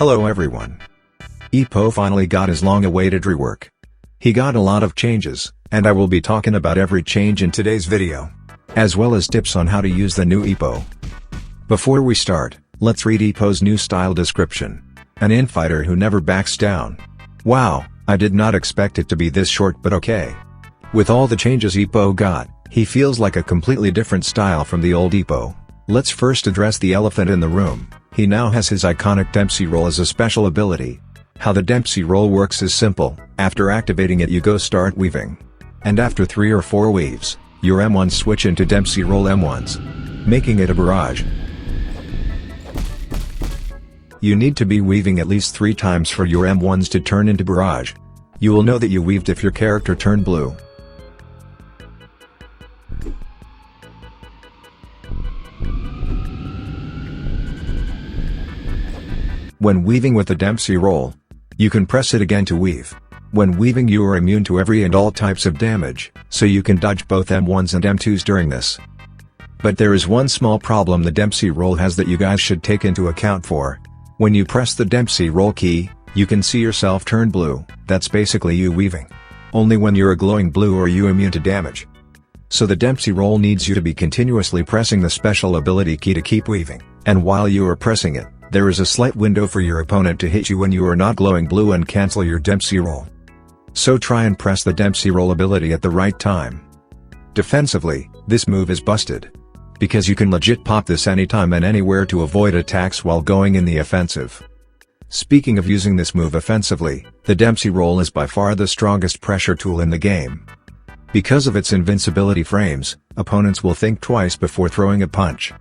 Hello everyone. Ippo finally got his long-awaited rework. He got a lot of changes, and I will be talking about every change in today's video, as well as tips on how to use the new Ippo. Before we start, let's read Ippo's new style description. An infighter who never backs down. Wow, I did not expect it to be this short, but okay. With all the changes Ippo got, he feels like a completely different style from the old Ippo. Let's first address the elephant in the room. He now has his iconic Dempsey roll as a special ability. How the Dempsey roll works is simple. After activating it, you go start weaving. And after 3 or 4 weaves, your M1s switch into Dempsey roll M1s, making it a barrage. You need to be weaving at least 3 times for your M1s to turn into barrage. You will know that you weaved if your character turned blue. When weaving with the Dempsey roll, you can press it again to weave. When weaving, you are immune to every and all types of damage, so you can dodge both M1s and M2s during this. But there is one small problem the Dempsey roll has that you guys should take into account for. When you press the Dempsey roll key, you can see yourself turn blue. That's basically you weaving. Only when you're a glowing blue are you immune to damage. So the Dempsey roll needs you to be continuously pressing the special ability key to keep weaving, and while you are pressing it, there is a slight window for your opponent to hit you when you are not glowing blue and cancel your Dempsey roll. So try and press the Dempsey roll ability at the right time. Defensively, this move is busted, because you can legit pop this anytime and anywhere to avoid attacks while going in the offensive. Speaking of using this move offensively, the Dempsey roll is by far the strongest pressure tool in the game. Because of its invincibility frames, opponents will think twice before throwing a punch.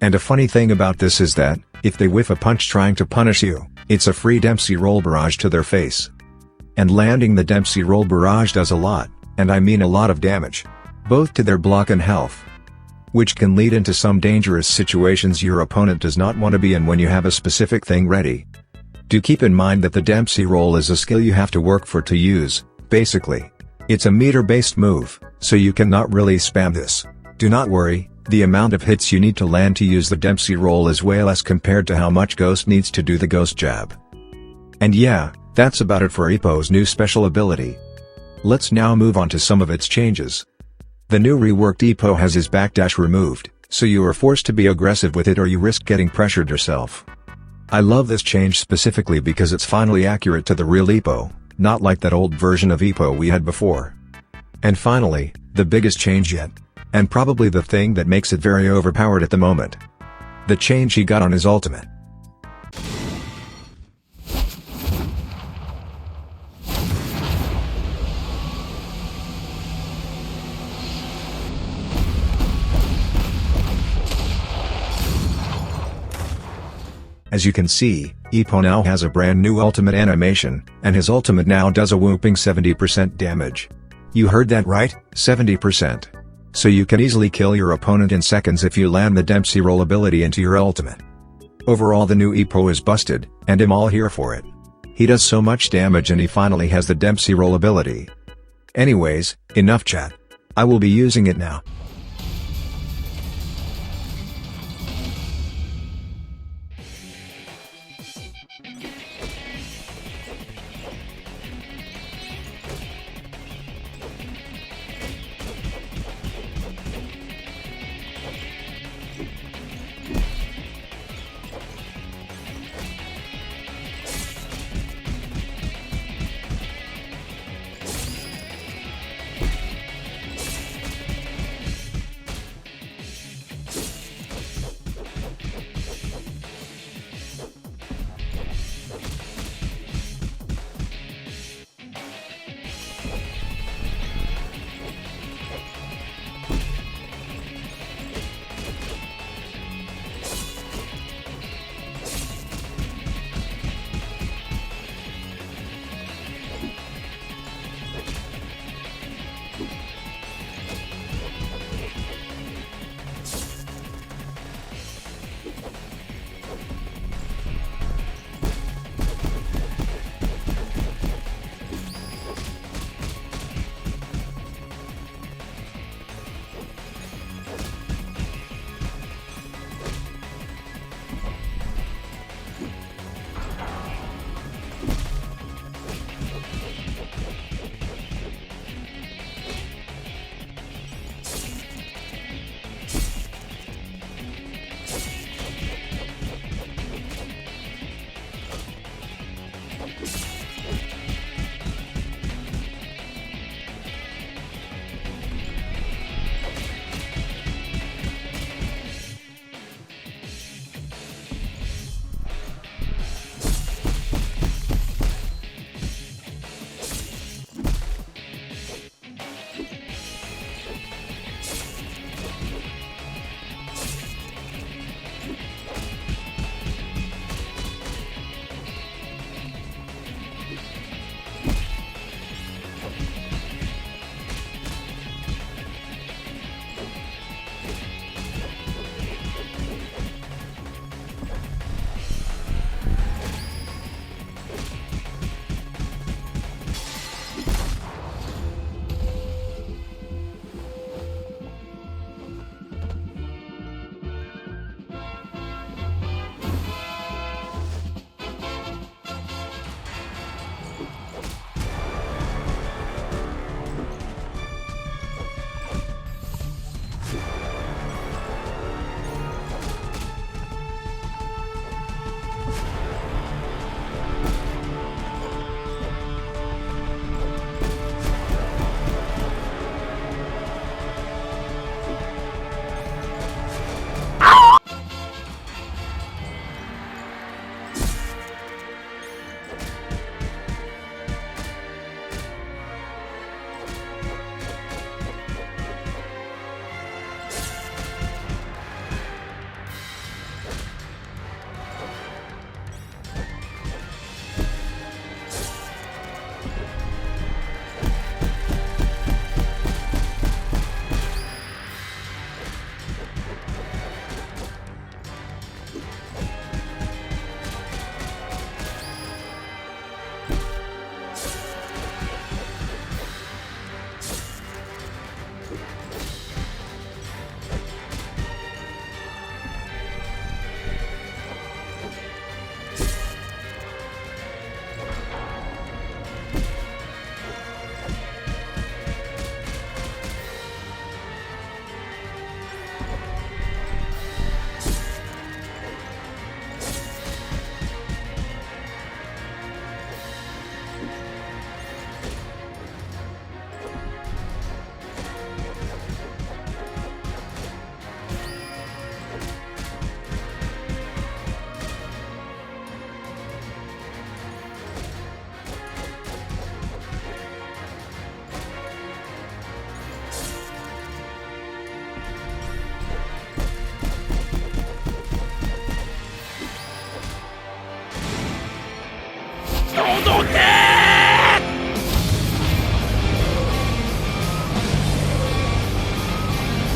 And a funny thing about this is that, if they whiff a punch trying to punish you, it's a free Dempsey roll barrage to their face. And landing the Dempsey roll barrage does a lot, and I mean a lot of damage, both to their block and health, which can lead into some dangerous situations your opponent does not want to be in when you have a specific thing ready. Do keep in mind that the Dempsey roll is a skill you have to work for to use. Basically, it's a meter-based move, so you cannot really spam this. Do not worry, the amount of hits you need to land to use the Dempsey roll is way less compared to how much Ghost needs to do the Ghost jab. And yeah, that's about it for Ippo's new special ability. Let's now move on to some of its changes. The new reworked Ippo has his backdash removed, so you are forced to be aggressive with it or you risk getting pressured yourself. I love this change specifically because it's finally accurate to the real Ippo, not like that old version of Ippo we had before. And finally, the biggest change yet, and probably the thing that makes it very overpowered at the moment. The change he got on his ultimate. As you can see, Ippo now has a brand new ultimate animation, and his ultimate now does a whooping 70% damage. You heard that right, 70%. So you can easily kill your opponent in seconds if you land the Dempsey roll ability into your ultimate. Overall, the new Ippo is busted, and I'm all here for it. He does so much damage and he finally has the Dempsey roll ability. Anyways, enough chat. I will be using it now.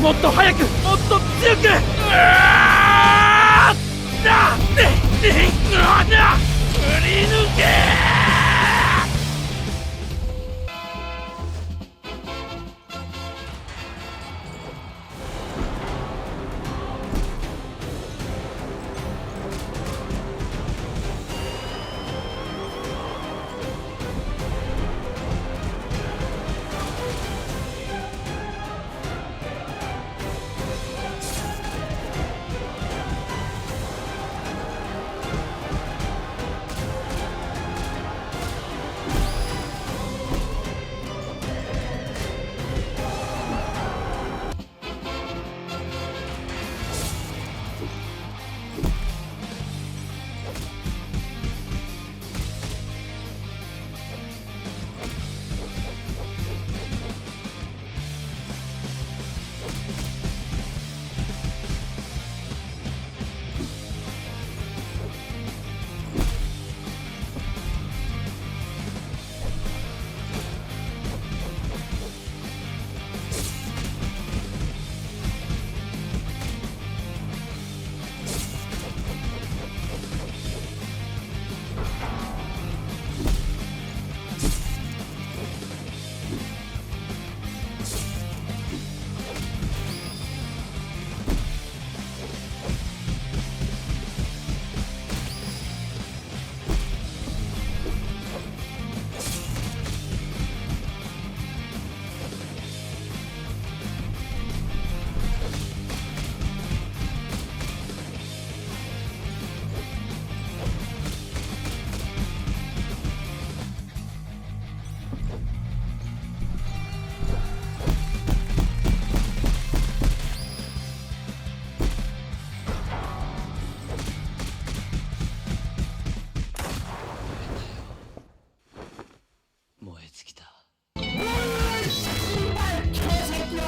もっと早く、もっと強く。振り抜け。